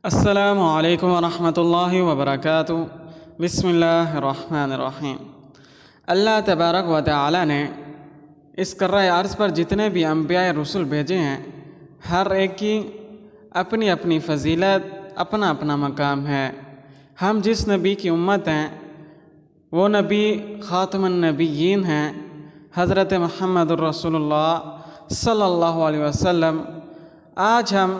السلام علیکم ورحمۃ اللہ وبرکاتہ۔ بسم اللہ الرحمن الرحیم۔ اللہ تبارک و تعالی نے اس کرۂ ارض پر جتنے بھی انبیاء رسول بھیجے ہیں، ہر ایک کی اپنی اپنی فضیلت، اپنا اپنا مقام ہے۔ ہم جس نبی کی امت ہیں وہ نبی خاتم النبیین ہیں، حضرت محمد الرسول اللہ صلی اللہ علیہ وسلم۔ آج ہم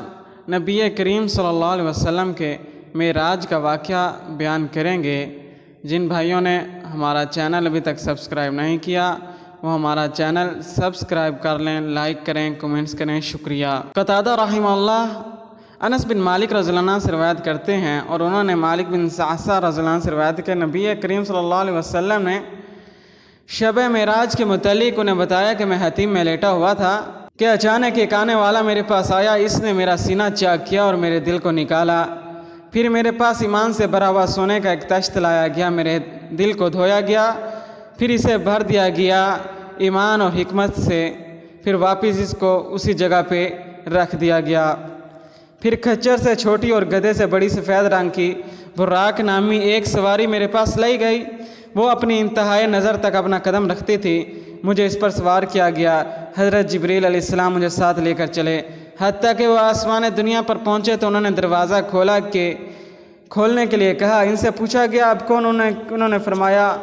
نبی کریم صلی اللہ علیہ وسلم کے معراج کا واقعہ بیان کریں گے۔ جن بھائیوں نے ہمارا چینل ابھی تک سبسکرائب نہیں کیا وہ ہمارا چینل سبسکرائب کر لیں، لائک کریں، کمنٹس کریں، شکریہ۔ قتادہ رحمہ اللہ انس بن مالک رضی اللہ عنہ سے روایت کرتے ہیں، اور انہوں نے مالک بن صعصع رضی اللہ عنہ سے روایت کہ نبی کریم صلی اللہ علیہ وسلم نے شب معراج کے متعلق انہیں بتایا کہ میں حتیم میں لیٹا ہوا تھا کہ اچانک ایک آنے والا میرے پاس آیا، اس نے میرا سینہ چاک کیا اور میرے دل کو نکالا۔ پھر میرے پاس ایمان سے بھرا ہوا سونے کا ایک تشت لایا گیا، میرے دل کو دھویا گیا، پھر اسے بھر دیا گیا ایمان اور حکمت سے، پھر واپس اس کو اسی جگہ پہ رکھ دیا گیا۔ پھر کھچر سے چھوٹی اور گدھے سے بڑی سفید رنگ کی براق نامی ایک سواری میرے پاس لائی گئی، وہ اپنی انتہائی نظر تک اپنا قدم رکھتی تھی۔ مجھے اس پر سوار کیا گیا، حضرت جبریل علیہ السلام مجھے ساتھ لے کر چلے، حتیٰ کہ وہ آسمان دنیا پر پہنچے تو انہوں نے دروازہ کھولنے کے لیے کہا۔ ان سے پوچھا گیا آپ کون؟ انہوں نے فرمایا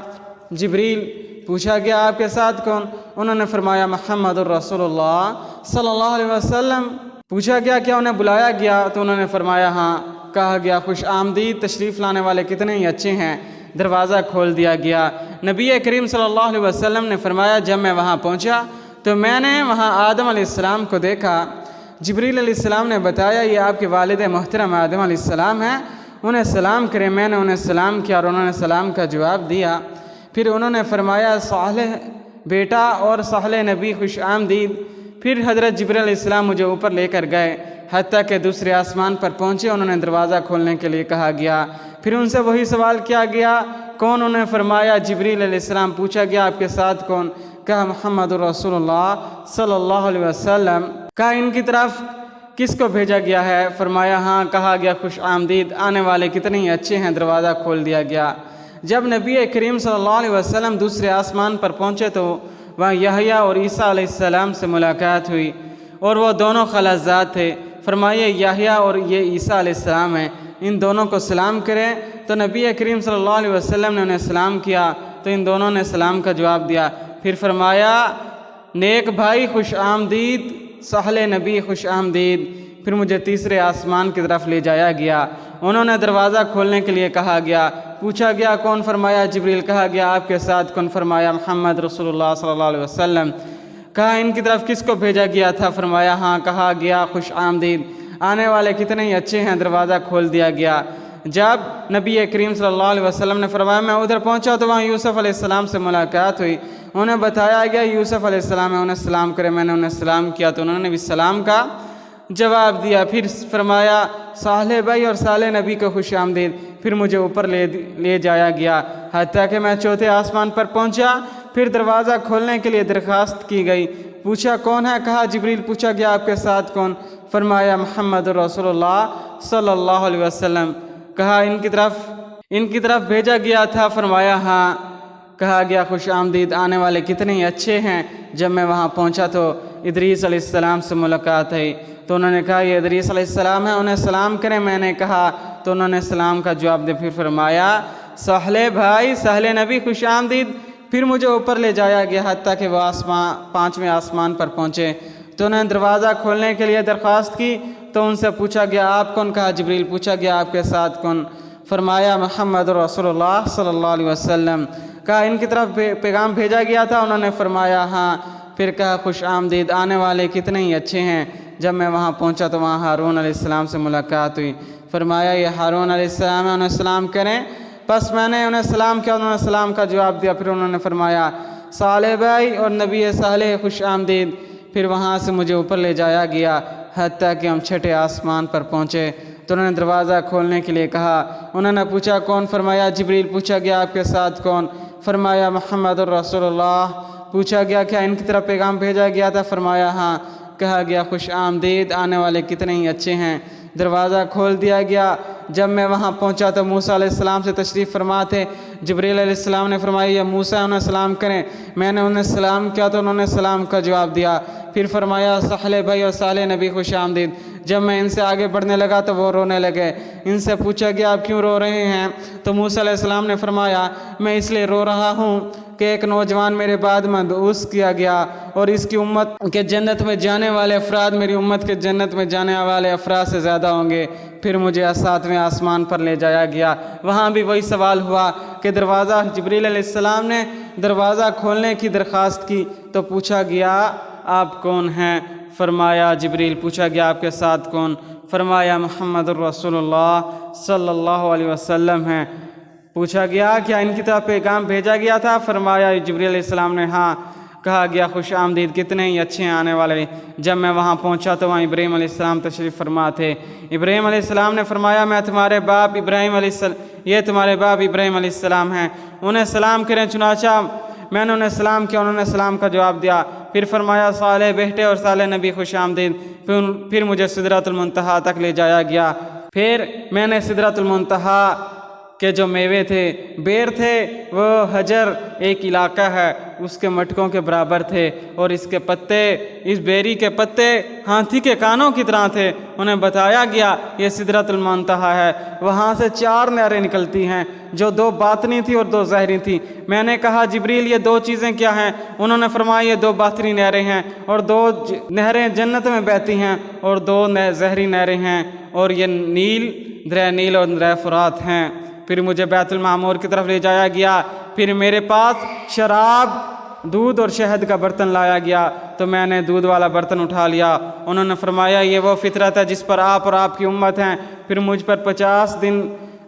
جبریل۔ پوچھا گیا آپ کے ساتھ کون؟ انہوں نے فرمایا محمد الرسول اللہ صلی اللہ علیہ وسلم۔ پوچھا گیا کیا انہیں بلایا گیا؟ تو انہوں نے فرمایا ہاں۔ کہا گیا خوش آمدید، تشریف لانے والے کتنے ہی اچھے ہیں۔ دروازہ کھول دیا گیا۔ نبی کریم صلی اللہ علیہ وسلم نے فرمایا جب میں وہاں پہنچا تو میں نے وہاں آدم علیہ السلام کو دیکھا۔ جبریل علیہ السلام نے بتایا یہ آپ کے والد محترم آدم علیہ السلام ہیں، انہیں سلام کریں۔ میں نے انہیں سلام کیا اور انہوں نے سلام کا جواب دیا۔ پھر انہوں نے فرمایا صالح بیٹا اور صالح نبی خوش آمدید۔ پھر حضرت جبریل علیہ السلام مجھے اوپر لے کر گئے، حتیٰ کہ دوسرے آسمان پر پہنچے، انہوں نے دروازہ کھولنے کے لیے کہا گیا۔ پھر ان سے وہی سوال کیا گیا کون؟ انہوں نے فرمایا جبریل علیہ السلام۔ پوچھا گیا آپ کے ساتھ کون؟ کہا محمد الرسول اللہ صلی اللہ علیہ وسلم۔ کہا ان کی طرف کس کو بھیجا گیا ہے؟ فرمایا ہاں۔ کہا گیا خوش آمدید، آنے والے کتنے ہی اچھے ہیں۔ دروازہ کھول دیا گیا۔ جب نبی کریم صلی اللہ علیہ وسلم دوسرے آسمان پر پہنچے تو وہاں یحییٰ اور عیسیٰ علیہ السلام سے ملاقات ہوئی، اور وہ دونوں خالصات تھے۔ فرمایا یحییٰ اور یہ عیسیٰ علیہ السلام ہیں، ان دونوں کو سلام کریں۔ تو نبی کریم صلی اللہ علیہ وسلم نے انہیں سلام کیا تو ان دونوں نے سلام کا جواب دیا۔ پھر فرمایا نیک بھائی خوش آمدید، صالح نبی خوش آمدید۔ پھر مجھے تیسرے آسمان کی طرف لے جایا گیا، انہوں نے دروازہ کھولنے کے لیے کہا گیا۔ پوچھا گیا کون؟ فرمایا جبریل۔ کہا گیا آپ کے ساتھ کون؟ فرمایا محمد رسول اللہ صلی اللہ علیہ وسلم۔ کہا ان کی طرف کس کو بھیجا گیا تھا؟ فرمایا ہاں۔ کہا گیا خوش آمدید، آنے والے کتنے ہی اچھے ہیں۔ دروازہ کھول دیا گیا۔ جب نبی کریم صلی اللہ علیہ وسلم نے فرمایا میں ادھر پہنچا تو وہاں یوسف علیہ السلام سے ملاقات ہوئی، انہیں بتایا گیا یوسف علیہ السلام ہے، انہیں سلام کرے۔ میں نے انہیں سلام کیا تو انہوں نے بھی سلام کا جواب دیا۔ پھر فرمایا صالح بھائی اور صالح نبی کو خوش آمدید۔ پھر مجھے اوپر لے جایا گیا، حتیٰ کہ میں چوتھے آسمان پر پہنچا۔ پھر دروازہ کھولنے کے لیے درخواست کی گئی۔ پوچھا کون ہے؟ کہا جبریل۔ پوچھا گیا آپ کے ساتھ کون؟ فرمایا محمد رسول اللہ صلی اللہ علیہ وسلم۔ کہا ان کی طرف بھیجا گیا تھا؟ فرمایا ہاں۔ کہا گیا خوش آمدید، آنے والے کتنے ہی اچھے ہیں۔ جب میں وہاں پہنچا تو ادریس علیہ السلام سے ملاقات ہوئی تو انہوں نے کہا یہ ادریس علیہ السلام ہے، انہیں سلام کریں۔ میں نے کہا تو انہوں نے سلام کا جواب دیا۔ پھر فرمایا صالح بھائی، صالح نبی خوش آمدید۔ پھر مجھے اوپر لے جایا گیا، حتیٰ کہ وہ پانچویں آسمان پر پہنچے تو انہوں نے دروازہ کھولنے کے لیے درخواست کی تو ان سے پوچھا گیا آپ کون؟ کہا جبریل۔ پوچھا گیا آپ کے ساتھ کون؟ فرمایا محمد رسول اللہ صلی اللہ علیہ وسلم۔ کہا ان کی طرف پیغام بھیجا گیا تھا؟ انہوں نے فرمایا ہاں۔ پھر کہا خوش آمدید، آنے والے کتنے ہی اچھے ہیں۔ جب میں وہاں پہنچا تو وہاں ہارون علیہ السلام سے ملاقات ہوئی۔ فرمایا یہ ہارون علیہ السلام ہے، انہیں سلام کریں۔ پس میں نے انہیں سلام کیا، انہوں نے سلام کا جواب دیا۔ پھر انہوں نے فرمایا صالح بھائی اور نبی صالح خوش آمدید۔ پھر وہاں سے مجھے اوپر لے جایا گیا، حتیٰ کہ ہم چھٹے آسمان پر پہنچے تو انہوں نے دروازہ کھولنے کے لیے کہا۔ انہوں نے پوچھا کون؟ فرمایا جبریل۔ پوچھا گیا آپ کے ساتھ کون؟ فرمایا محمد الرسول اللہ۔ پوچھا گیا کیا ان کی طرف پیغام بھیجا گیا تھا؟ فرمایا ہاں۔ کہا گیا خوش آمدید، آنے والے کتنے ہی اچھے ہیں۔ دروازہ کھول دیا گیا۔ جب میں وہاں پہنچا تو موسیٰ علیہ السلام سے تشریف فرما تھے۔ جبریل علیہ السلام نے فرمایا یا موسیٰ انہیں سلام کریں۔ میں نے انہیں سلام کیا تو انہوں نے سلام کا جواب دیا۔ پھر فرمایا صالح بھائی اور صالح نبی خوش آمدید۔ جب میں ان سے آگے بڑھنے لگا تو وہ رونے لگے۔ ان سے پوچھا گیا آپ کیوں رو رہے ہیں؟ تو موسیٰ علیہ السلام نے فرمایا میں اس لیے رو رہا ہوں کہ ایک نوجوان میرے بعد مبعوث کیا گیا اور اس کی امت کے جنت میں جانے والے افراد میری امت کے جنت میں جانے والے افراد سے زیادہ ہوں گے۔ پھر مجھے 7ویں آسمان پر لے جایا گیا۔ وہاں بھی وہی سوال ہوا کہ دروازہ جبریل علیہ السلام نے دروازہ کھولنے کی درخواست کی تو پوچھا گیا آپ کون ہیں؟ فرمایا جبریل۔ پوچھا گیا آپ کے ساتھ کون؟ فرمایا محمد الرسول اللہ صلی اللہ علیہ وسلم ہیں۔ پوچھا گیا کیا ان کی طرف پیغام بھیجا گیا تھا؟ فرمایا جبریل علیہ السلام نے ہاں۔ کہا گیا خوش آمدید، کتنے ہی اچھے آنے والے۔ جب میں وہاں پہنچا تو وہاں ابراہیم علیہ السلام تشریف فرما تھے۔ ابراہیم علیہ السلام نے فرمایا میں تمہارے باپ ابراہیم علیہ السلام، یہ تمہارے باپ ابراہیم علیہ السلام ہیں، انہیں سلام کریں۔ چنانچہ میں نے انہیں سلام کیا، انہوں نے سلام کا جواب دیا۔ پھر فرمایا صالح بیٹے اور صالح نبی خوش آمدید۔ پھر مجھے سدرۃ المنتہا تک لے جایا گیا۔ پھر میں نے سدرۃ المنتہا کے جو میوے تھے، بیر تھے، وہ حجر ایک علاقہ ہے اس کے مٹکوں کے برابر تھے اور اس کے پتے، اس بیری کے پتے ہاتھی کے کانوں کی طرح تھے۔ انہیں بتایا گیا یہ سدرۃ المنتہا ہے، وہاں سے 4 نہریں نکلتی ہیں جو 2 باطنی تھی اور 2 ظاہری تھی۔ میں نے کہا جبریل یہ 2 چیزیں کیا ہیں؟ انہوں نے فرمایا یہ 2 باطنی نہریں ہیں اور 2 نہریں جنت میں بہتی ہیں اور 2 ظاہری نہریں ہیں اور یہ دریا نیل اور دریا فرات ہیں۔ پھر مجھے بیت المعمور کی طرف لے جایا گیا۔ پھر میرے پاس شراب، دودھ اور شہد کا برتن لایا گیا تو میں نے دودھ والا برتن اٹھا لیا۔ انہوں نے فرمایا یہ وہ فطرت ہے جس پر آپ اور آپ کی امت ہیں۔ پھر مجھ پر 50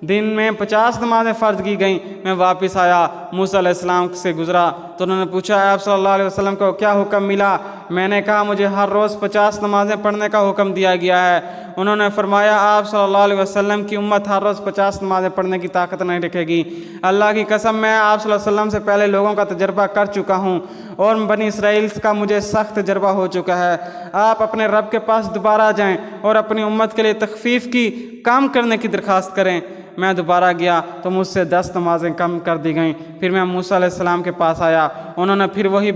دن میں 50 نمازیں فرض کی گئیں۔ میں واپس آیا، موسیٰ علیہ السلام سے گزرا تو انہوں نے پوچھا آپ صلی اللہ علیہ وسلم کو کیا حکم ملا؟ میں نے کہا مجھے ہر روز 50 نمازیں پڑھنے کا حکم دیا گیا ہے۔ انہوں نے فرمایا آپ صلی اللہ علیہ وسلم کی امت ہر روز 50 نمازیں پڑھنے کی طاقت نہیں رکھے گی۔ اللہ کی قسم میں آپ صلی اللہ علیہ وسلم سے پہلے لوگوں کا تجربہ کر چکا ہوں اور بنی اسرائیل کا مجھے سخت تجربہ ہو چکا ہے۔ آپ اپنے رب کے پاس دوبارہ جائیں اور اپنی امت کے لیے تخفیف کی کام کرنے کی درخواست کریں۔ میں دوبارہ گیا تو مجھ سے 10 نمازیں کم کر دی گئیں۔ پھر میں موسیٰ علیہ السلام کے پاس آیا، انہوں نے پھر وہی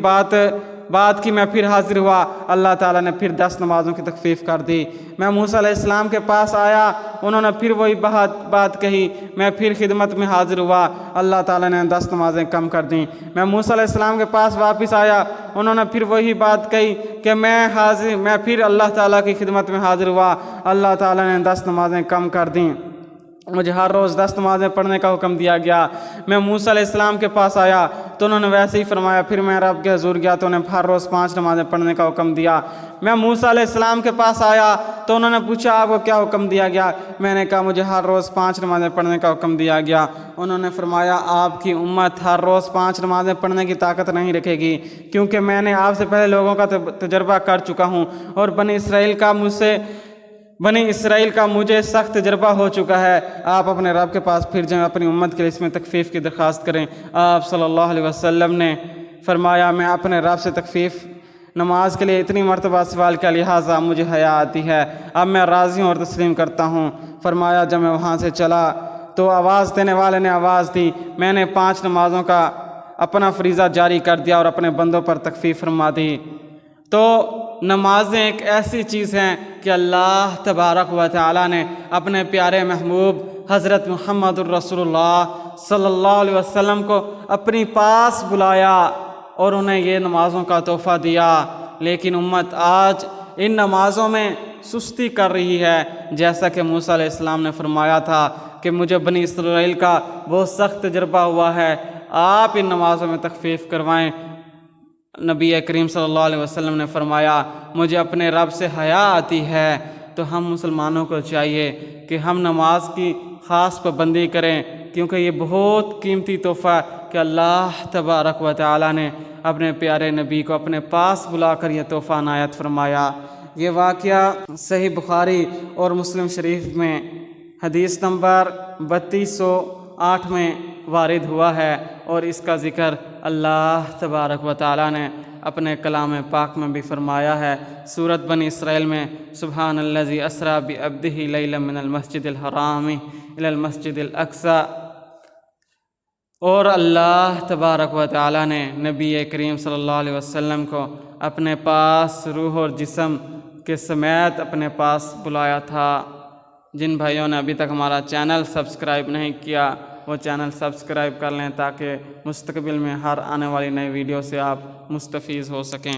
بات کی میں پھر حاضر ہوا۔ اللہ تعالیٰ نے پھر 10 نمازوں کی تخفیف کر دی۔ میں موسیٰ علیہ السلام کے پاس آیا، انہوں نے پھر وہی بات کہی، میں پھر خدمت میں حاضر ہوا۔ اللہ تعالیٰ نے 10 نمازیں کم کر دیں۔ میں موسیٰ علیہ السلام کے پاس واپس آیا، انہوں نے پھر وہی بات کہی کہ میں پھر اللہ تعالیٰ کی خدمت میں حاضر ہوا۔ اللہ تعالیٰ نے 10 نمازیں کم کر دیں۔ مجھے ہر روز 10 نمازیں پڑھنے کا حکم دیا گیا۔ میں موسیٰ علیہ السلام کے پاس آیا تو انہوں نے ویسے ہی فرمایا۔ پھر میں رب کے حضور گیا تو انہیں ہر روز 5 نمازیں پڑھنے کا حکم دیا۔ میں موسیٰ علیہ السلام کے پاس آیا تو انہوں نے پوچھا آپ کو کیا حکم دیا گیا؟ میں نے کہا مجھے ہر روز 5 نمازیں پڑھنے کا حکم دیا گیا۔ انہوں نے فرمایا آپ کی امت ہر روز 5 نمازیں پڑھنے کی طاقت نہیں رکھے گی، کیونکہ میں نے آپ سے پہلے لوگوں کا تجربہ کر چکا ہوں اور بنی اسرائیل کا مجھے سخت تجربہ ہو چکا ہے۔ آپ اپنے رب کے پاس پھر جائیں، اپنی امت کے لیے اس میں تخفیف کی درخواست کریں۔ آپ صلی اللہ علیہ وسلم نے فرمایا میں اپنے رب سے تخفیف نماز کے لیے اتنی مرتبہ سوال کیا، لہٰذا مجھے حیا آتی ہے، اب میں راضی ہوں اور تسلیم کرتا ہوں۔ فرمایا جب میں وہاں سے چلا تو آواز دینے والے نے آواز دی، میں نے 5 نمازوں کا اپنا فریضہ جاری کر دیا اور اپنے بندوں پر تخفیف فرما دی۔ تو نمازیں ایک ایسی چیز ہیں کہ اللہ تبارک و تعالیٰ نے اپنے پیارے محبوب حضرت محمد الرسول اللہ صلی اللہ علیہ وسلم کو اپنی پاس بلایا اور انہیں یہ نمازوں کا تحفہ دیا، لیکن امت آج ان نمازوں میں سستی کر رہی ہے، جیسا کہ موسیٰ علیہ السلام نے فرمایا تھا کہ مجھے بنی اسرائیل کا بہت سخت تجربہ ہوا ہے، آپ ان نمازوں میں تخفیف کروائیں۔ نبی کریم صلی اللہ علیہ وسلم نے فرمایا مجھے اپنے رب سے حیا آتی ہے۔ تو ہم مسلمانوں کو چاہیے کہ ہم نماز کی خاص پابندی کریں، کیونکہ یہ بہت قیمتی تحفہ ہے کہ اللہ تبارک و تعالیٰ نے اپنے پیارے نبی کو اپنے پاس بلا کر یہ تحفہ عنایت فرمایا۔ یہ واقعہ صحیح بخاری اور مسلم شریف میں حدیث نمبر 3208 میں وارد ہوا ہے، اور اس کا ذکر اللہ تبارک و تعالیٰ نے اپنے کلام پاک میں بھی فرمایا ہے۔ سورۃ بنی اسرائیل میں سبحان الذی اسریٰ بعبدہ لیلا من المسجد الحرام الی المسجد الاقصی، اور اللہ تبارک و تعالیٰ نے نبی کریم صلی اللہ علیہ وسلم کو اپنے پاس روح اور جسم کے سمیت اپنے پاس بلایا تھا۔ جن بھائیوں نے ابھی تک ہمارا چینل سبسکرائب نہیں کیا وہ چینل سبسکرائب کر لیں تاکہ مستقبل میں ہر آنے والی نئی ویڈیو سے آپ مستفیض ہو سکیں۔